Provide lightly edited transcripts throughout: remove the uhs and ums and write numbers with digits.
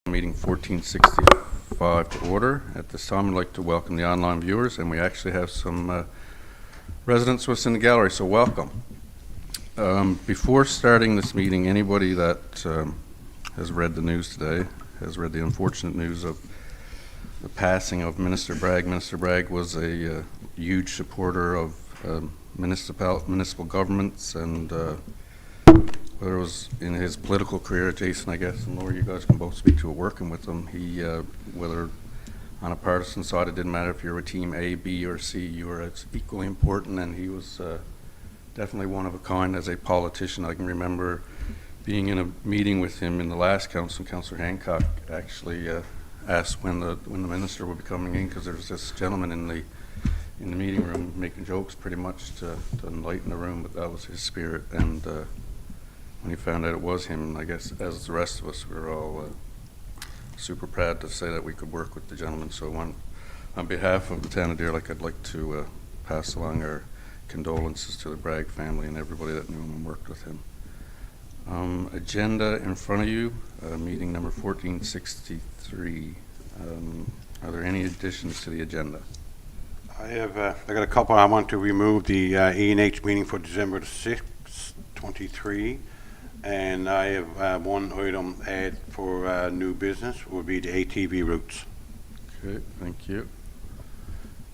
Meeting 1465 to order. At this time, I'd like to welcome the online viewers, and we actually have some residents with us in the gallery, so welcome. Before starting this meeting, anybody that has read the news today, has read the unfortunate news of the passing of Minister Bragg. Minister Bragg was a huge supporter of municipal governments, and whether it was in his political career, Jason, I guess, and Laura, you guys can both speak to it, working with him. He, whether on a partisan side, it didn't matter if you were a team A, B, or C, you were as equally important, and he was definitely one of a kind as a politician. I can remember being in a meeting with him in the last council, and Councillor Hancock actually asked when the minister would be coming in, because there was this gentleman in the meeting room making jokes pretty much to enlighten the room, but that was his spirit. And when he found out it was him, I guess as the rest of us, we were all super proud to say that we could work with the gentleman. So on behalf of the town of Deer Lake, I'd like to pass along our condolences to the Bragg family and everybody that knew him and worked with him. Agenda in front of you, meeting number 1463. Are there any additions to the agenda? I got a couple. I want to remove the E&H meeting for December the 6th, 23. And I have one item add for new business, would be the ATV routes. Okay, thank you.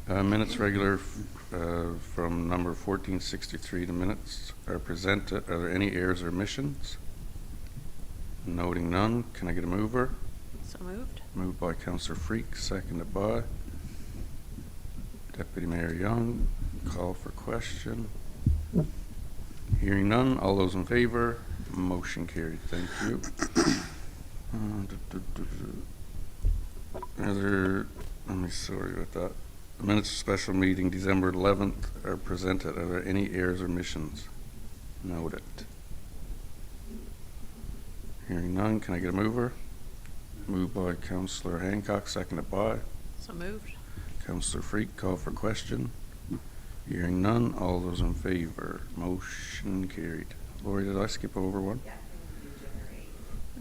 Minutes regular from number 1463 to minutes are presented. Are there any errors or omissions? Noting none, can I get a mover? So moved. Moved by Councillor Freak, seconded by Deputy Mayor Young. Call for question. Hearing none, all those in favor? Motion carried. Thank you. Sorry about that. The minutes of special meeting December 11th are presented. Are there any errors or omissions? Noted. Hearing none, can I get a mover? Moved by Councillor Hancock, seconded by So moved. Councillor Freak. Call for question. Hearing none, all those in favor? Motion carried. Lori, did I skip over one?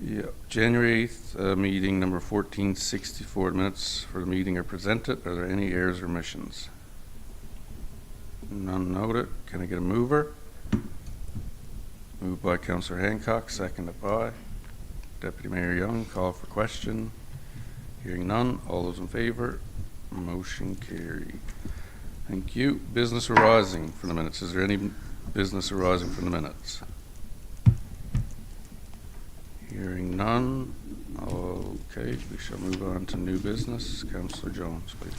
Yeah, January 8th meeting number 1464. Minutes for the meeting are presented. Are there any errors or omissions? None noted. Can I get a mover? Moved by Councillor Hancock, seconded by Deputy Mayor Young. Call for question. Hearing none, all those in favor? Motion carried. Thank you. Business arising from the minutes. Is there any business arising from the minutes? Hearing none. Okay, we shall move on to new business. Councillor Jones, please.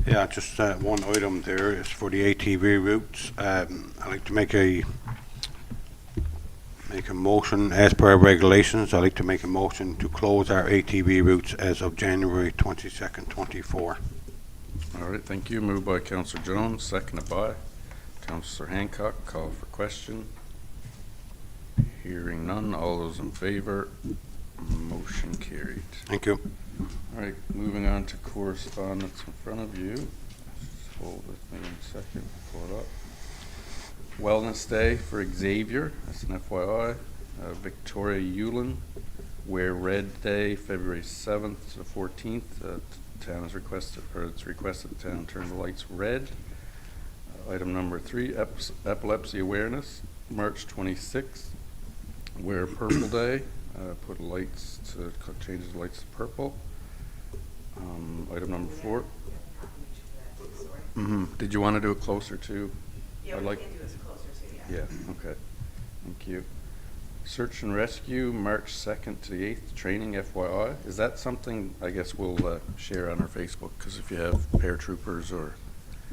Yeah, just one item there is for the ATV routes. I'd like to make a motion as per regulations. I'd like to make a motion to close our ATV routes as of January 22nd, 24. All right, thank you. Moved by Councillor Jones, seconded by Councillor Hancock. Call for question. Hearing none, all those in favor? Motion carried. Thank you. All right, moving on to correspondence in front of you. Just hold with me a second, pull it up. Wellness Day for Xavier, that's an FYI. Victoria Yulin, Wear Red Day, February 7th to the 14th. Town has requested, or it's requested the town turn the lights red. Item number 3, Epilepsy Awareness, March 26th. Wear Purple Day, put lights to change the lights to purple. Item number 4. Did you want to do it closer to? Yeah, we can do it closer to, yeah. Yeah, okay. Thank you. Search and Rescue, March 2nd to the 8th, training FYI. Is that something, I guess, we'll share on our Facebook? Because if you have paratroopers or...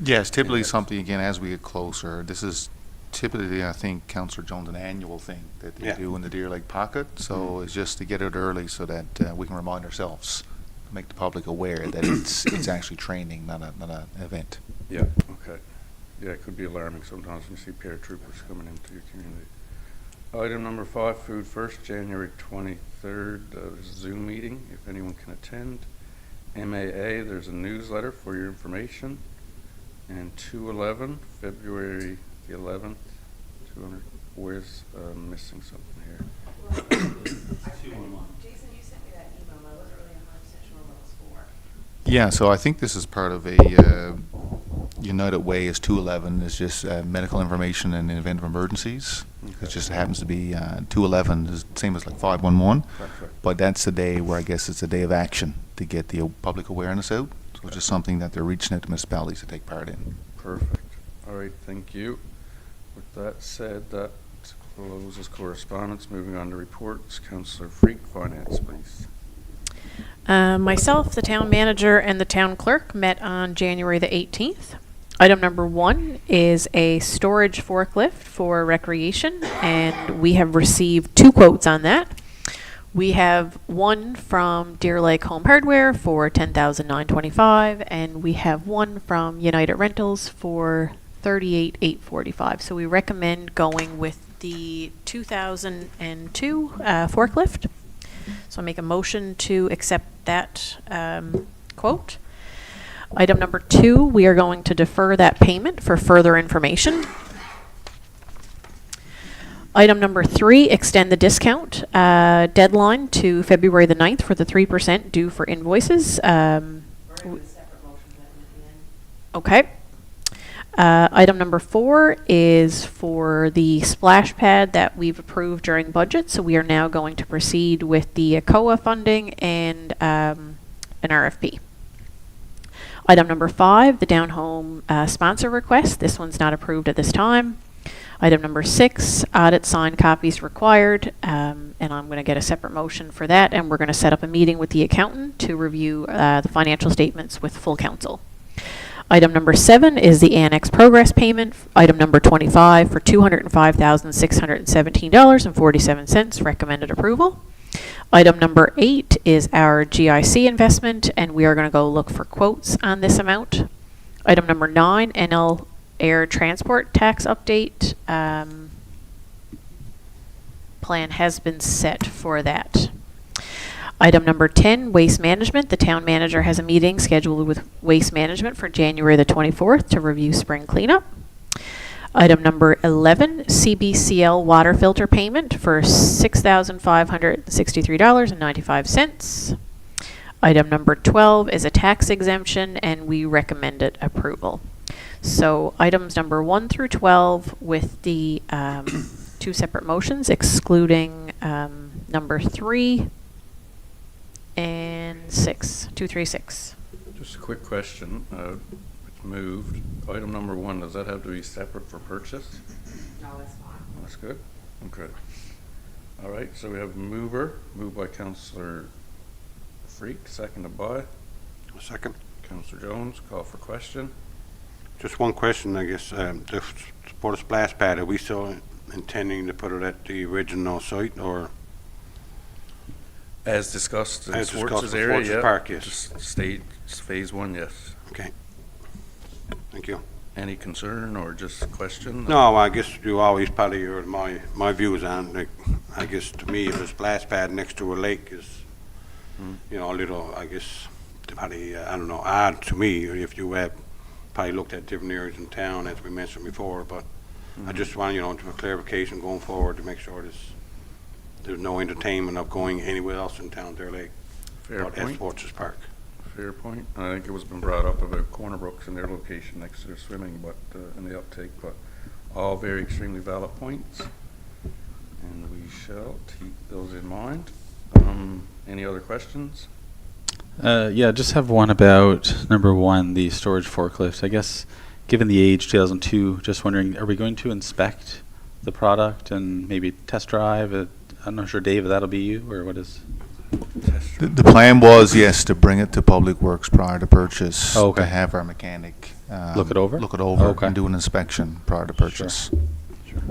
Yes, typically something, again, as we get closer. This is typically, I think, Councillor Jones, an annual thing that they do in the Deer Lake Pocket. So it's just to get it early so that we can remind ourselves, make the public aware that it's actually training, not an event. Yeah, okay. Yeah, it could be alarming sometimes when you see paratroopers coming into your community. Item number 5, Food First, January 23rd, Zoom meeting, if anyone can attend. MAA, there's a newsletter for your information. And 2/11, February the 11th, 200, where's missing something here? Jason, you sent me that email, I wasn't really Yeah, so I think this is part of a United Way is 211 is just medical information in the event of emergencies. It just happens to be 211 is the same as like 511, but that's the day where I guess it's a day of action to get the public awareness out. So it's just something that they're reaching out to municipalities to take part in. Perfect. All right, thank you. With that said, that closes correspondence. Moving on to reports. Councillor Freak, Finance, please. Myself, the town manager, and the town clerk met on January the 18th. Item number 1 is a storage forklift for recreation, and we have received 2 quotes on that. We have one from Deer Lake Home Hardware for $10,925, and we have one from United Rentals for $38,845. So we recommend going with the 2002 forklift. So I make a motion to accept that quote. Item number 2, we are going to defer that payment for further information. Item number 3, extend the discount deadline to February the 9th for the 3% due for invoices. Or a separate motion that would be in. Okay. Item number 4 is for the splash pad that we've approved during budget. So we are now going to proceed with the ACOA funding and an RFP. Item number 5, the down home sponsor request. This one's not approved at this time. Item number 6, audit signed copies required, and I'm going to get a separate motion for that, and we're going to set up a meeting with the accountant to review the financial statements with full council. Item number 7 is the annex progress payment. Item number 25 for $205,617.47, recommended approval. Item number 8 is our GIC investment, and we are going to go look for quotes on this amount. Item number 9, NL Air Transport Tax Update. Plan has been set for that. Item number 10, Waste Management. The town manager has a meeting scheduled with Waste Management for January the 24th to review spring cleanup. Item number 11, CBCL water filter payment for $6,563.95. Item number 12 is a tax exemption, and we recommended approval. So items number 1 through 12 with the 2 separate motions, excluding number 3 and 6, 2, 3, 6. Just a quick question. It's moved. Item number 1, does that have to be separate for purchase? No, that's fine. That's good. Okay. All right, so we have moved by Councillor Freak, seconded by Second. Councillor Jones. Call for question. Just one question, I guess. For the splash pad, are we still intending to put it at the original site, or? As discussed in As discussed Swartz's in area, Swartz's yeah. Park, yes. Just state phase 1, yes. Okay. Thank you. Any concern or just question? No, I guess you always probably heard my views on, like, I guess to me, if a splash pad next to a lake is, you know, a little, I guess, probably, I don't know, odd to me, if you have probably looked at different areas in town, as we mentioned before, but I just want, you know, for clarification going forward to make sure there's no entertainment of going anywhere else in town, Deer Lake. Fair At point. Swartz's Park. Fair point. I think it was been brought up about Corner Brooks and their location next to their swimming, but in the uptake, but all very extremely valid points, and we shall keep those in mind. Any other questions? Yeah, just have one about number 1, the storage forklift. I guess, given the age, 2002, just wondering, are we going to inspect the product and maybe test drive it? I'm not sure, Dave, if that'll be you, or what is? The plan was, yes, to bring it to Public Works prior to purchase. Oh, okay. To have our mechanic. Look it over? Look it over Okay. and do an inspection prior to purchase. Sure.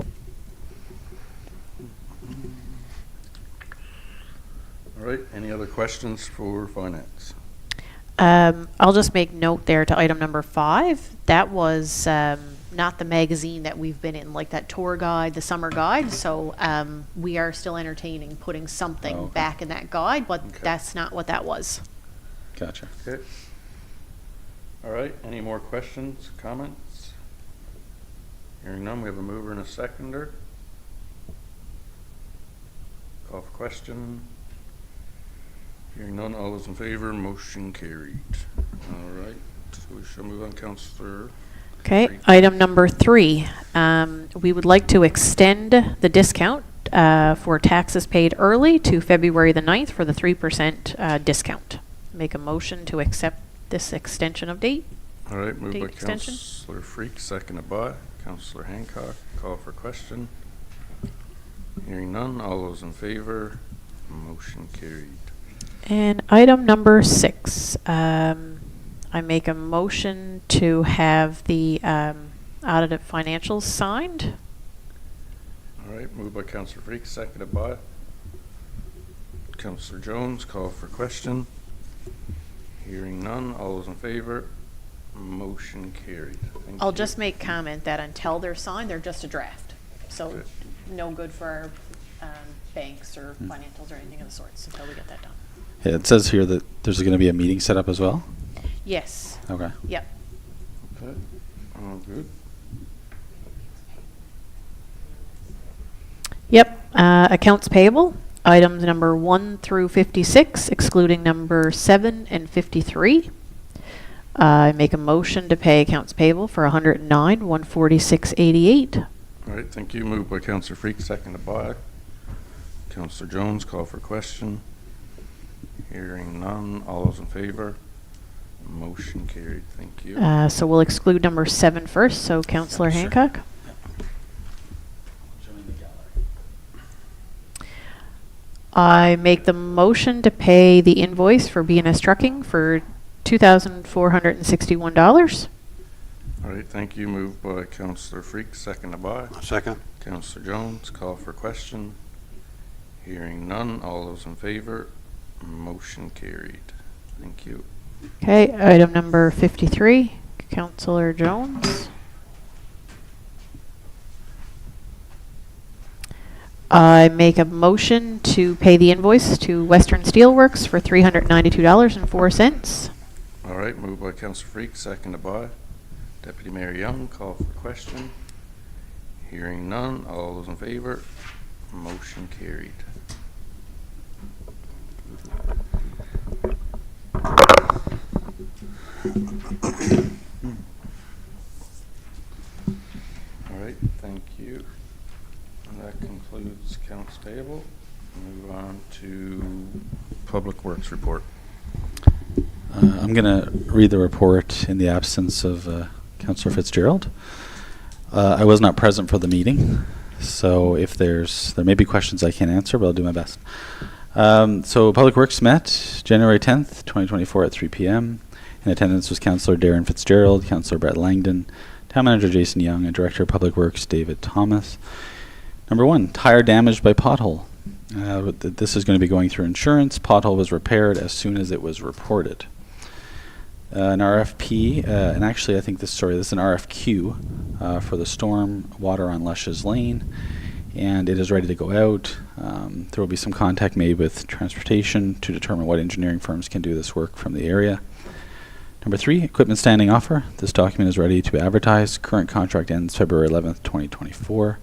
All right, any other questions for finance? I'll just make note there to item number 5. That was not the magazine that we've been in, like that tour guide, the summer guide. So we are still entertaining putting something Oh, okay. back in that guide, but Okay. that's not what that was. Gotcha. Okay. All right, any more questions, comments? Hearing none, we have a mover and a seconder. Call for question. Hearing none, all those in favor, motion carried. All right, so we shall move on, Councillor. Okay, Freak. item number 3. We would like to extend the discount for taxes paid early to February the 9th for the 3% discount. Make a motion to accept this extension of date. All right, moved by Date extension. Councillor Freak, seconded by Councillor Hancock. Call for question. Hearing none, all those in favor, motion carried. And item number 6, I make a motion to have the audited financials signed. All right, moved by Councillor Freak, seconded by Councillor Jones. Call for question. Hearing none, all those in favor, motion carried. Thank I'll you. just make comment that until they're signed, they're just a draft. So Okay. no good for our banks or financials or anything of the sorts until we get that done. Yeah, it says here that there's going to be a meeting set up as well. Yes. Okay. Yep. Okay, all good. Yep. Accounts payable, items number 1 through 56, excluding number 7 and 53. I make a motion to pay accounts payable for $109,146.88. All right, thank you. Moved by Councillor Freak, seconded by Councillor Jones. Call for question. Hearing none, all those in favor, motion carried. Thank you. So we'll exclude number 7 first. So Councillor Sure. Hancock. I make the motion to pay the invoice for B&S Trucking for $2,461. All right, thank you. Moved by Councillor Freak, seconded by Second? Councillor Jones. Call for question. Hearing none, all those in favor, motion carried. Thank you. Okay, item number 53, Councillor Jones. I make a motion to pay the invoice to Western Steelworks for $392.04. All right, moved by Councillor Freak, seconded by Deputy Mayor Young. Call for question. Hearing none, all those in favor, motion carried. All right, thank you. And that concludes accounts payable. Move on to Public Works report. I'm going to read the report in the absence of Councillor Fitzgerald. I was not present for the meeting, so if there may be questions I can't answer, but I'll do my best. So Public Works met January 10th, 2024 at 3 p.m. In attendance was Councillor Darren Fitzgerald, Councillor Brett Langdon, Town Manager Jason Young, and Director of Public Works David Thomas. Number 1, tire damaged by pothole. This is going to be going through insurance. Pothole was repaired as soon as it was reported. An RFP, and actually I think this is an RFQ for the storm water on Lushes Lane, and it is ready to go out. There will be some contact made with transportation to determine what engineering firms can do this work from the area. Number 3, equipment standing offer. This document is ready to be advertised. Current contract ends February 11th, 2024.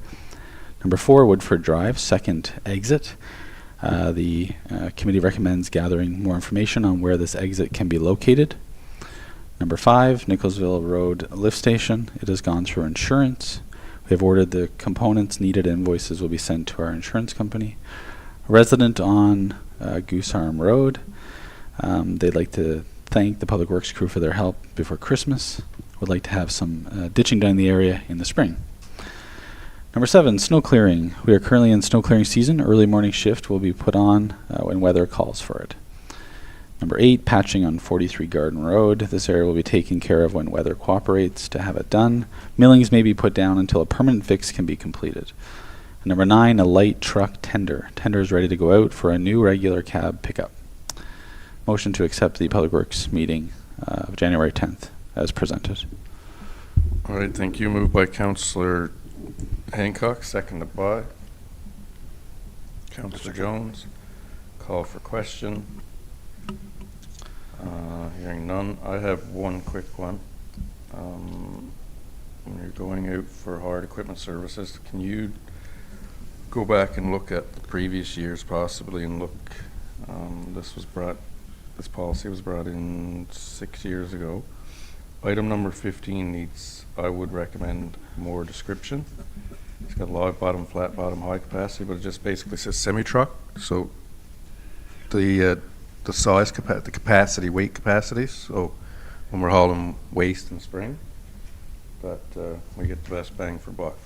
Number 4, Woodford Drive, second exit. The committee recommends gathering more information on where this exit can be located. Number 5, Nicholsville Road Lift Station. It has gone through insurance. We have ordered the components needed. Invoices will be sent to our insurance company. A resident on Goose Arm Road. They'd like to thank the Public Works crew for their help before Christmas. Would like to have some ditching done in the area in the spring. Number 7, snow clearing. We are currently in snow clearing season. Early morning shift will be put on when weather calls for it. Number 8, patching on 43 Garden Road. This area will be taken care of when weather cooperates to have it done. Millings may be put down until a permanent fix can be completed. And number 9, a light truck tender. Tender is ready to go out for a new regular cab pickup. Motion to accept the Public Works meeting of January 10th as presented. All right, thank you. Moved by Councillor Hancock, seconded by Councillor Jones. Call for question. Hearing none. I have one quick one. When you're going out for hard equipment services, can you go back and look at the previous years possibly and look, this was brought This policy was brought in 6 years ago. Item number 15 needs, I would recommend more description. It's got log bottom, flat bottom, high capacity, but it just basically says semi-truck. So the size, the capacity, weight capacities. So when we're hauling waste in spring, that we get the best bang for buck.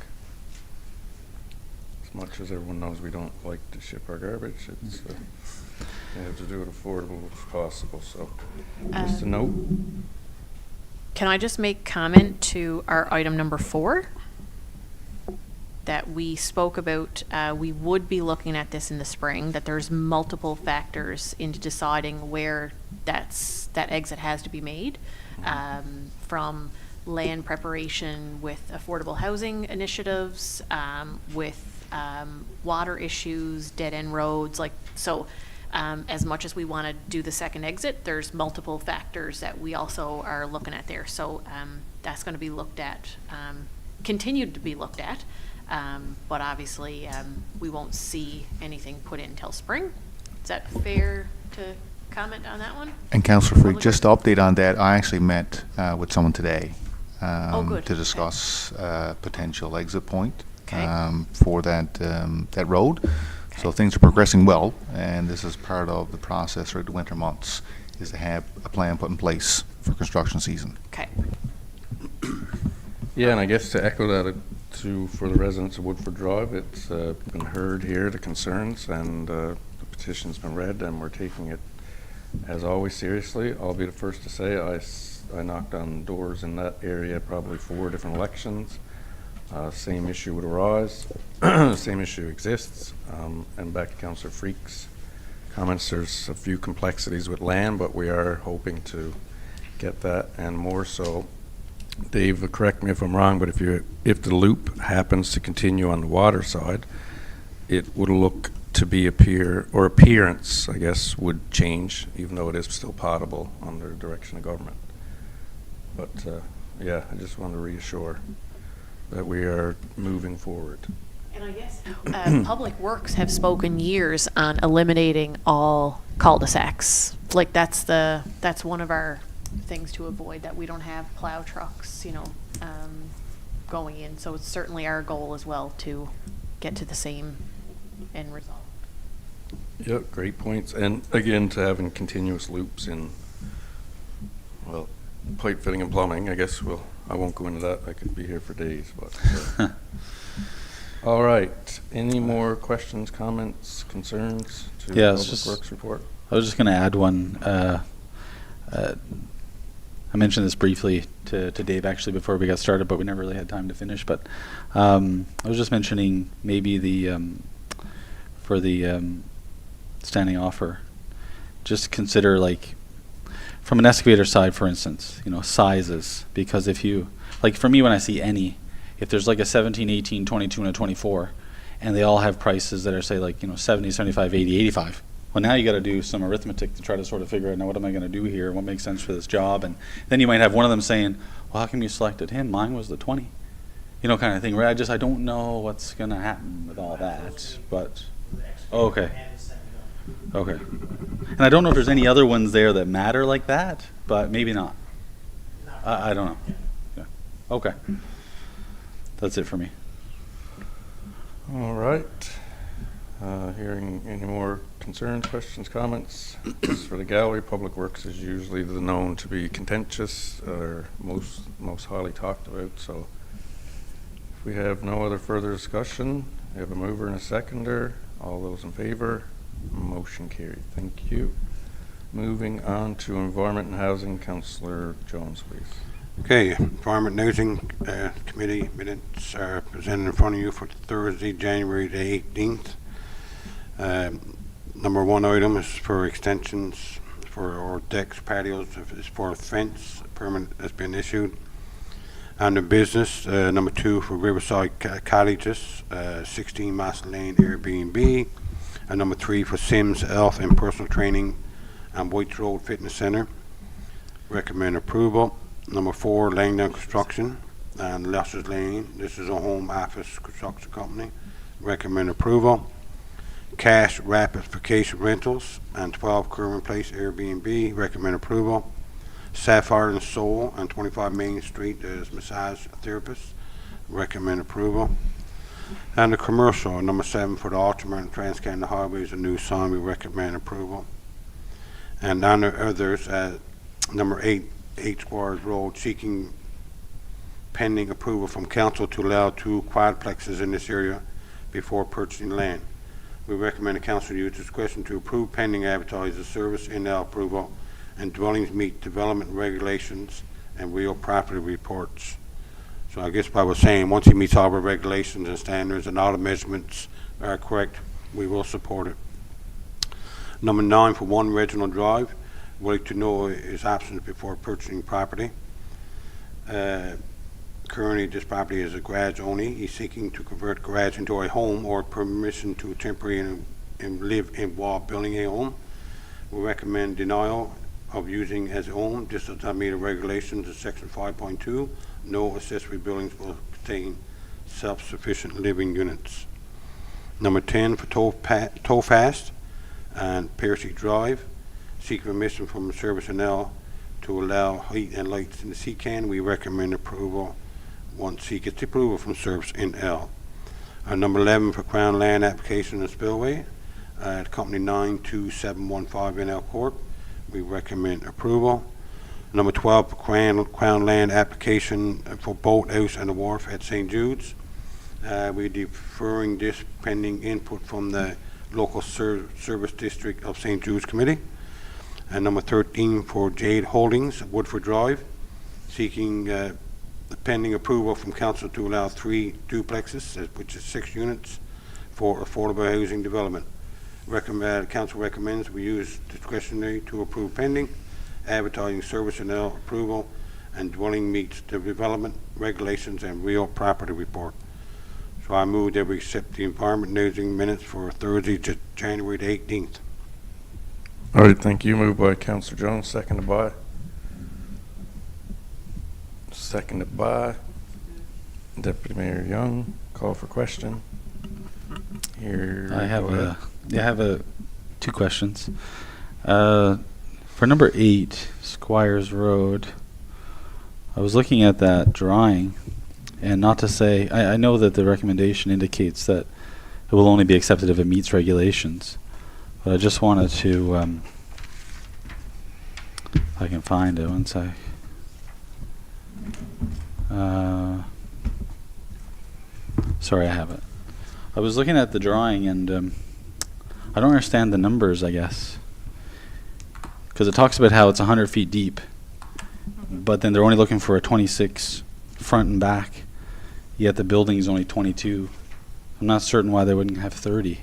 As much as everyone knows we don't like to ship our garbage, it's we have to do it affordable as possible. So just a note. Can I just make comment to our item number 4? That we spoke about, we would be looking at this in the spring, that there's multiple factors into deciding where that exit has to be made. From land preparation with affordable housing initiatives, with water issues, dead-end roads, as much as we want to do the second exit, there's multiple factors that we also are looking at there. So that's going to be looked at, continued to be looked at, but obviously we won't see anything put in until spring. Is that fair to comment on that one? And Councillor Freak, just to update on that, I actually met with someone today Good. to discuss potential exit point Okay. for that road. So things are progressing well, and this is part of the process throughout the winter months, is to have a plan put in place for construction season. Okay. Yeah, and I guess to echo that for the residents of Woodford Drive, it's been heard here, the concerns, and the petition's been read, and we're taking it, as always, seriously. I'll be the first to say I knocked on doors in that area probably 4 different elections. Same issue would arise, same issue exists, and back to Councillor Freak's comments, there's a few complexities with land, but we are hoping to get that and more so. Dave, correct me if I'm wrong, but if the loop happens to continue on the water side, it would look to be appearance, I guess, would change, even though it is still potable under the direction of government. But yeah, I just want to reassure that we are moving forward. And I guess Public Works have spoken years on eliminating all cul-de-sacs. Like that's one of our things to avoid, that we don't have plow trucks, going in. So it's certainly our goal as well to get to the same end result. Yep, great points. And again, to having continuous loops in, well, pipe fitting and plumbing, I guess I won't go into that. I could be here for days, but. All right. Any more questions, comments, concerns to Yeah, the it's Public just- Works report? I was just going to add one. I mentioned this briefly to Dave actually before we got started, but we never really had time to finish. But I was just mentioning maybe for the standing offer, just consider from an excavator side, for instance, sizes. Because if you, for me, when I see if there's a 17, 18, 22, and a 24, and they all have prices that are, say, 70, 75, 80, 85, well, now you got to do some arithmetic to try to sort of figure out, now what am I going to do here? What makes sense for this job? And then you might have one of them saying, well, how come you selected him? Mine was the 20. Kind of thing, right? I don't know what's going to happen with all that. But, okay. Okay. And I don't know if there's any other ones there that matter like that, but maybe not. I don't know. Yeah. Okay. That's it for me. All right. Hearing any more concerns, questions, comments? As for the gallery, Public Works is usually known to be contentious or most highly talked about. So if we have no other further discussion, we have a mover and a seconder. All those in favor? Motion carried. Thank you. Moving on to Environment and Housing, Councillor Jones, please. Okay, Environment and Housing Committee minutes are presented in front of you for Thursday, January the 18th. Number 1 item is for extensions for our decks, patios, is for a fence. A permit has been issued. Under business, number 2 for Riverside Cottages, 16 Mass Lane Airbnb. And number 3 for Sims Health and Personal Training and Whites Road Fitness Center. Recommend approval. Number 4, Langdon Construction and Lester's Lane. This is a home office construction company. Recommend approval. Cash Rapids Vacation Rentals on 12 Kerwin Place Airbnb, recommend approval. Sapphire and Soul on 25 Main Street as massage therapist, recommend approval. And the commercial, number 7 for the Altamont and Trans-Canada Highways, a new sign, we recommend approval. And on the others, number 8, 8 Squires Road, seeking pending approval from council to allow 2 quadplexes in this area before purchasing land. We recommend the council use discretion to approve pending advertising service in the approval and dwellings meet development regulations and real property reports. So I guess what I was saying, once he meets all the regulations and standards and all the measurements are correct, we will support it. Number 9 for 1 Reginald Drive, would like to know his options before purchasing property. Currently, this property is a garage only. He's seeking to convert garage into a home or permission to temporarily and live in while building a home. We recommend denial of using as a home. This does not meet the regulations of section 5.2. No accessory buildings will contain self-sufficient living units. Number 10 for Towfast and Percy Drive, seek permission from Service NL to allow heat and lights in the C-can. We recommend approval once he gets approval from Service NL. Number 11 for Crown Land application and spillway at Company 92715 NL Court. We recommend approval. Number 12 for Crown Land application for Boat House and the Wharf at St. Jude's. We're deferring this pending input from the local service district of St. Jude's Committee. And number 13 for Jade Holdings, Woodford Drive, seeking the pending approval from council to allow 3 duplexes, which is 6 units, for affordable housing development. Council recommends we use discretionary to approve pending advertising service and approval and dwelling meets the development regulations and real property report. So I move that we accept the environment housing minutes for Thursday, January the 18th. All right, thank you. Moved by Councillor Jones, seconded by Deputy Mayor Young. Call for question. Here. I have go ahead. I have 2 questions. For number 8, Squires Road, I was looking at that drawing, and not to say, I know that the recommendation indicates that it will only be accepted if it meets regulations, but I just wanted to, if I can find it, one sec. Sorry, I have it. I was looking at the drawing, and I don't understand the numbers, I guess. Because it talks about how it's 100 feet deep, but then they're only looking for a 26 front and back, yet the building is only 22. I'm not certain why they wouldn't have 30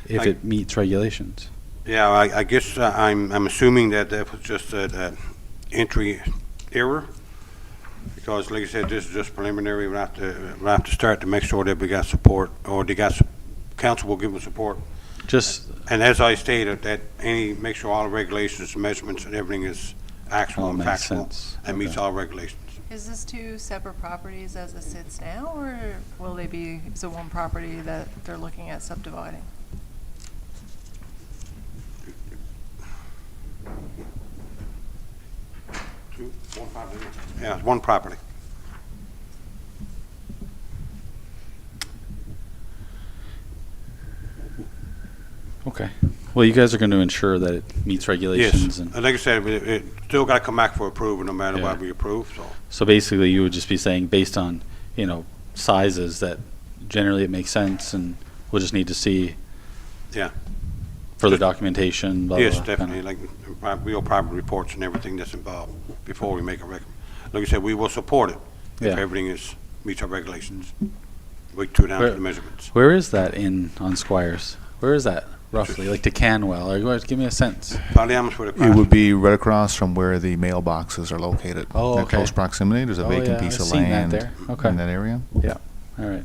if it meets regulations. Yeah, I guess I'm assuming that was just an entry error, because like I said, this is just preliminary. We'll have to start to make sure that we got support, or council will give them support. And as I stated, that make sure all the regulations, measurements, and everything is actual and makes factual sense. and meets Okay. all regulations. Is this 2 separate properties as it sits now, or will they be, is it one property that they're looking at subdividing? One property. Yeah, it's one property. Okay. Well, you guys are going to ensure that it meets regulations. Yes, And like I said, it still got to come back for approval no matter Yeah. what we approve, so. so basically, you would just be saying, based on, sizes, that generally it makes sense, and we'll just need to see Yeah. further documentation, blah, blah, Yes, blah, definitely, kinda. like real property reports and everything that's involved before we make a like I said, we will support it if Yeah. everything meets our regulations. We down to Where- the measurements. Where is that on Squires? Where is that, roughly? Like to Canwell? Or you want to give me a sense? Polyamorous for the It would be right across from where the mailboxes are located. Oh, In okay. close proximity, there's a Oh, vacant yeah, piece I've of seen that land there. Okay. in that area. Yeah. All right.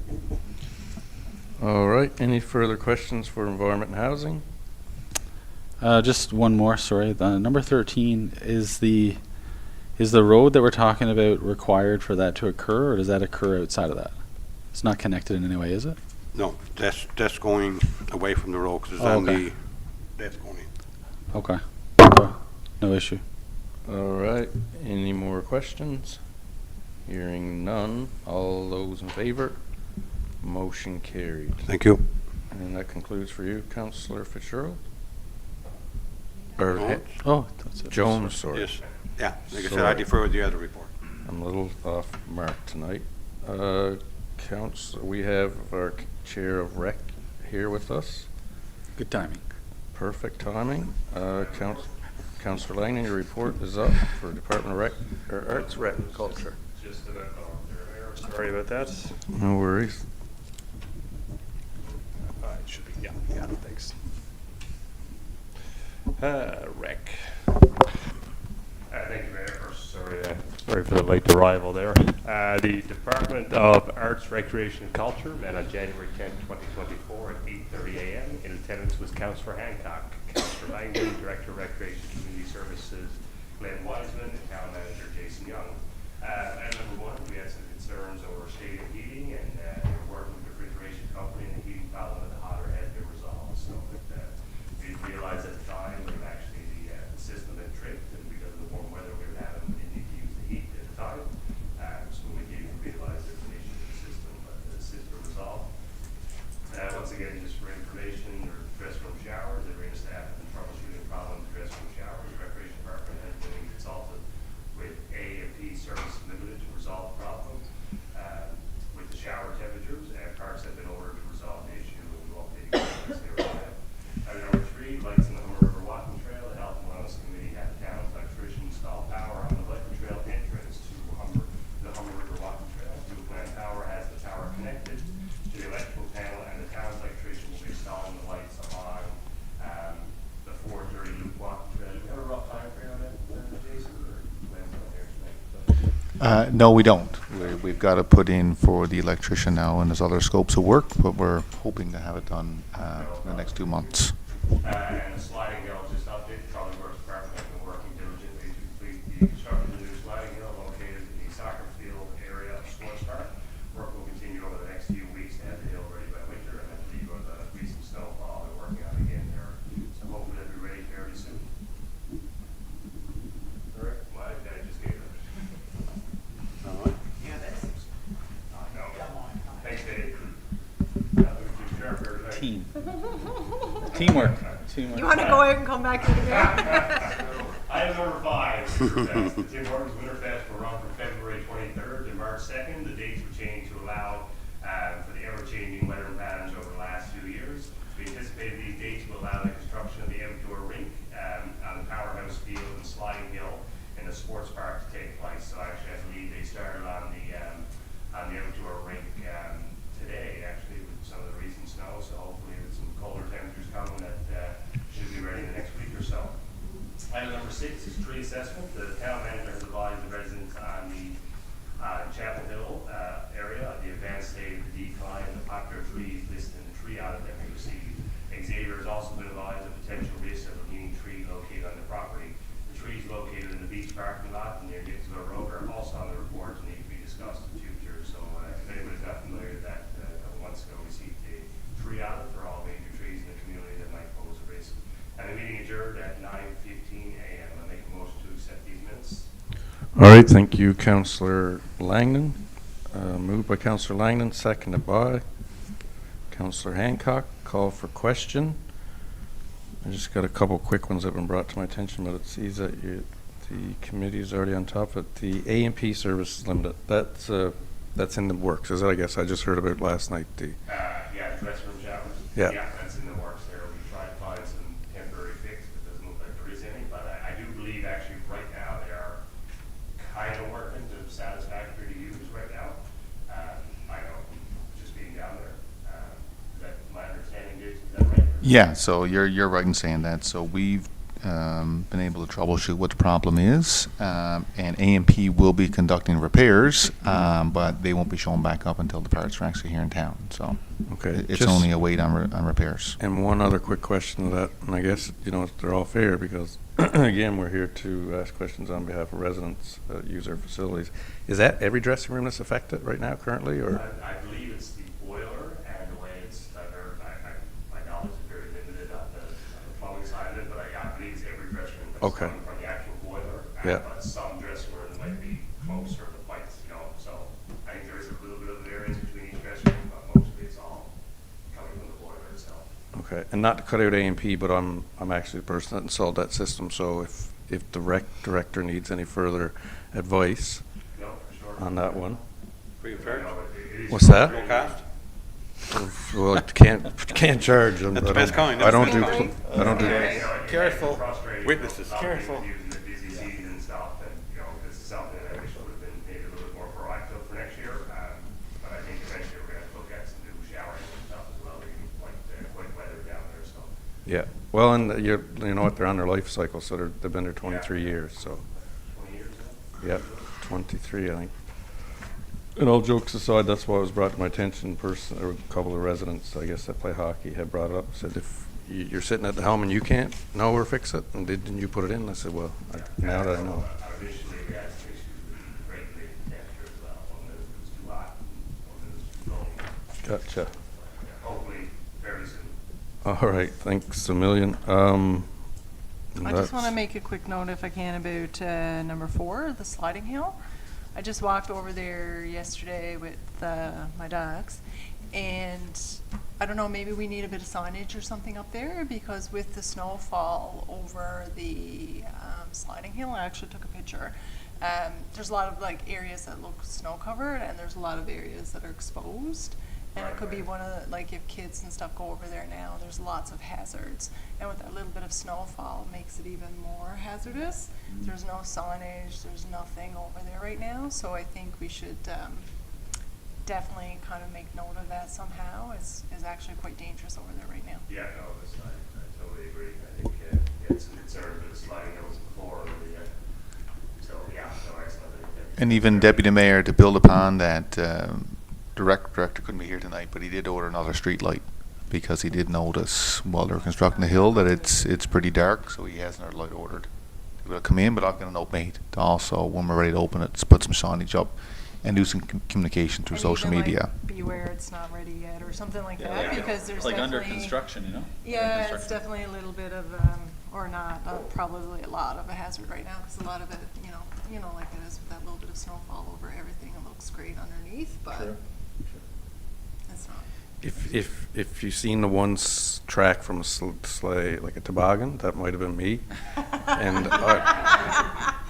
All right, any further questions for environment and housing? Just one more, sorry. Number 13, is the road that we're talking about required for that to occur, or does that occur outside of that? It's not connected in any way, is it? No, that's going away from the road, because it's Oh, on okay. the, that's going in. Okay. Okay. No issue. All right, any more questions? Hearing none, all those in favor? Motion carried. Thank you. And that concludes for you, Councillor Fitzgerald? Or Jones? Oh, that's it. Jones, sorry. Yes, yeah, like I said, I Sorry. defer the other report. I'm a little off mark tonight. Council, we have our Chair of Rec here with us. Good timing. Perfect timing. Councillor Langley, your report is up for Department of Rec, or Arts, Rec, Culture. Just about there, Mayor. Sorry about that. No worries. It should be, yeah, thanks. Rec. Thank you, Mayor. First, sorry for the late arrival there. The Department of Arts, Recreation and Culture met on January 10, 2024 at 8:30 a.m. In attendance was Councillor Hancock, Councillor Langdon, Director of Recreation and Community Services, Glenn Wiseman, and Town Manager Jason Young. Item number one, we had some concerns over stadium heating, and they were working with the refrigeration company, and the heating problem with the hotter had been resolved. So we realized at the time that actually the system had tripped, and because of the warm weather we were having, we didn't need to use the heat at the time. So we didn't realize there was an issue with the system, but the system resolved. Once again, just for information, there are dress room showers, the arena staff have been troubleshooting problems with dress room showers. The Recreation Department has been consulted with A&P Service Limited to resolve the problem. With the shower temperatures, and parks have been ordered to resolve the issue, and we won't be able to Item number three, lights in the Humber River Walking Trail. The Health and Wellness Committee had the town's electrician install power on the biker trail entrance to the Humber River Walking Trail. Blue Plan Power has the power connected to the electrical panel, and the town's electrician will be installing the lights on the 430 Loop Walking Trail. Do we have a rough time frame on that, Jason, or Glenn's not here tonight? No, we don't. We've got to put in for the electrician now, and there's other scopes of work, but we're hoping to have it done in the next 2 months. And the sliding hill, just update, the Public Works Department has been working diligently to complete the construction of the new sliding hill located in the soccer field area of Sports Park. Work will continue over the next few weeks to have the hill ready by winter, and I believe with the recent snowfall, they're working on it again there. So hopefully it'll be ready fairly soon. All right, my dad just gave it. All right. No. Thanks, Dave. Team. Teamwork. Teamwork. You want to go out and come back to the mayor? Item number 5, Winterfest. The Tim Hortons Winterfest will run from February 23rd to March 2nd. The dates were changed to allow for the ever-changing weather patterns over the last few years. We anticipated these dates will allow the construction of the outdoor rink on the Powerhouse Field and Sliding Hill in the sports park to take place. So actually, I believe they started on the outdoor rink today, actually, with some of the recent snow. So hopefully, with some colder temperatures coming, that should be ready in the next week or so. Item number 6 is tree assessment. The town manager has advised the residents on the Chapel Hill area of the advanced state of the decline and the popular trees listed in the tree audit that we received. Xavier has also been advised of potential risk of a leaning tree located on the property. The trees located in the beach parking lot near Dixville Road are also on the report and need to be discussed in the future. So if anybody's not familiar with that, a couple months ago we received a tree audit for all major trees in the community that might pose a risk. And the meeting adjourned at 9:15 a.m. I make a motion to accept these minutes. All right, thank you, Councillor Langdon. Moved by Councillor Langdon, seconded by Councillor Hancock. Call for question. I just got a couple quick ones that have been brought to my attention, but it seems that the committee is already on top of it. The A&P Services Limited, that's in the works, is it? I guess I just heard about it last night. Yeah, dress room showers. Yeah. Yeah, that's in the works there. We tried to find some temporary fix, but it doesn't look like there is any. But I do believe actually right now they are kind of working to satisfactory to use right now. I know, just being down there. Is that my understanding, Jason? Is that right? Yeah, so you're right in saying that. So we've been able to troubleshoot what the problem is, and A&P will be conducting repairs, but they won't be showing back up until the parts are actually here in town. So Okay. it's just- only a wait on repairs. And one other quick question to that, and I guess, they're all fair because, again, we're here to ask questions on behalf of residents that use our facilities. Is that every dressing room that's affected right now currently, or? I believe it's the boiler and the way it's diverted. My knowledge Okay. coming from the actual boiler. Yeah. But some dressing rooms might be closer to pipes, you know, so I think there is a little bit of variance between each dressing room, but mostly it's all coming from the boiler itself. Okay, and not to cut out A&P, but I'm actually the person that installed that system, so if the rec director needs any further advice No, for sure. on that one. Free of charge? No, it is What's that? No cost? Well, you can't charge them. That's the best kind. I don't That's do, the best kind. I don't do, Careful. Witnesses. Careful. Using the busy season and stuff, and, you know, this is something that I wish would have been maybe a little bit more proactive for next year. But I think eventually we're gonna look at some new showering and stuff as well. We can quite weather down there, so. yeah. Well, and you know what, they're on their life cycle, so they've been there 23 years, so, 20 years now? yeah, 23, I think. And all jokes aside, that's why it was brought to my attention, or a couple of residents, I guess, that play hockey had brought it up, said, if you're sitting at the helm and you can't know or fix it, and didn't you put it in? I said, well, now that I know. Initially, we had some issues with regulating temperature as well. One that was too hot, and one that was too cold. Gotcha. Hopefully, very soon. All right, thanks a million. I just want to make a quick note, if I can, about number 4, the sliding hill. I just walked over there yesterday with my dogs, and I don't know, maybe we need a bit of signage or something up there, because with the snowfall over the sliding hill, I actually took a picture. There's a lot of like areas that look snow covered, and there's a lot of areas that are exposed. And it could be one of the, like, if kids and stuff go over there now, there's lots of hazards. And with that little bit of snowfall, it makes it even more hazardous. There's no signage, there's nothing over there right now. So I think we should definitely kind of make note of that somehow. It's actually quite dangerous over there right now. Yeah, no, I totally agree. I think we had some concerns with the sliding hills before. So, yeah, no, excellent. And even Deputy Mayor, to build upon that, the rec director couldn't be here tonight, but he did order another street light because he did notice while they were constructing the hill that it's pretty dark, so he has another light ordered. It'll come in, but I'll get a note made to also, when we're ready to open it, to put some signage up and do some communication through And social even, media. Like, beware it's not ready yet, or something like that, Yeah. because there's Like definitely under construction, you know? Yeah, Under it's construction. definitely a little bit of, or not, probably a lot of a hazard right now, because a lot of it, you know, like it is with that little bit of snowfall over everything, it looks great underneath, but Sure. it's not. If you've seen the one track from a sleigh, like a toboggan, that might have been me. And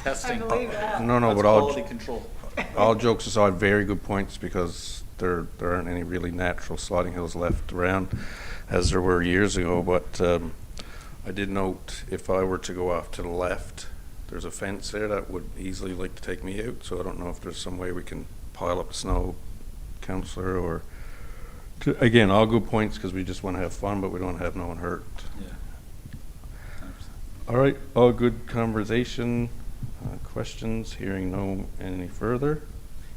Testing. I believe that. no, That's but quality control. all jokes aside, very good points, because there aren't any really natural sliding hills left around as there were years ago. But I did note, if I were to go off to the left, there's a fence there that would easily like to take me out. So I don't know if there's some way we can pile up snow, councillor, or again, all good points, because we just want to have fun, but we don't have no one hurt. Yeah. 100%. All right, all good conversation. Questions? Hearing no any further.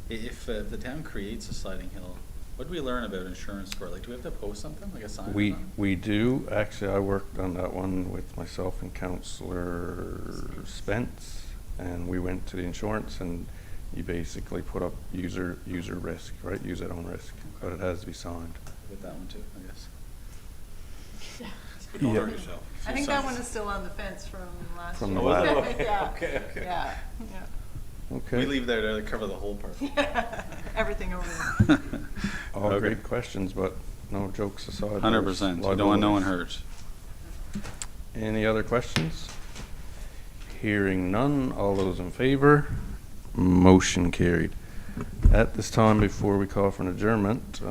If the town creates a sliding hill, what do we learn about insurance for? Like, do we have to post something, like a sign? or something? We do. Actually, I worked on that one with myself and Councillor Spence, and we went to the insurance, and you basically put up user risk, right? Use at own risk, but it has to be signed. With that one too, I guess. Yeah. I think that one is still on the fence from last From year. the last- Yeah. Okay. Yeah, Okay. We leave there to cover the whole part. yeah. Everything over there. All Okay. great questions, but no jokes aside. 100%. You don't want no one hurt. Any other questions? Hearing none, all those in favor? Motion carried. At this time, before we call for an adjournment,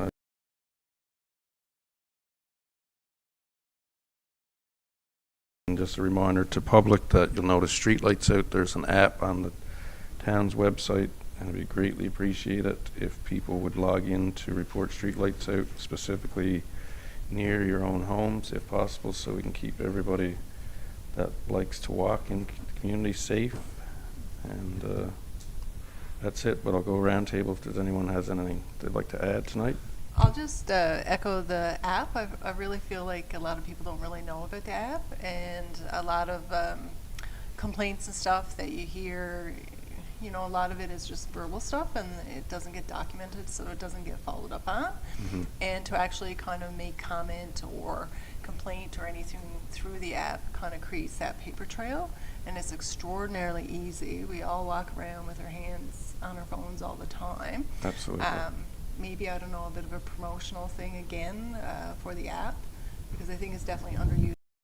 and just a reminder to public that you'll notice streetlights out. There's an app on the town's website, and it'd be greatly appreciated if people would log in to report streetlights out, specifically near your own homes, if possible, so we can keep everybody that likes to walk in the community safe. And that's it, but I'll go around table if there's anyone has anything they'd like to add tonight. I'll just echo the app. I really feel like a lot of people don't really know about the app, and a lot of complaints and stuff that you hear, you know, a lot of it is just verbal stuff, and it doesn't get documented, so it doesn't get followed up on. Mhm. And to actually kind of make comment or complaint or anything through the app kind of creates that paper trail. and it's extraordinarily easy. We all walk around with our hands on our phones all the time. Absolutely. Maybe, I don't know, a bit of a promotional thing again for the app, because I think it's definitely underused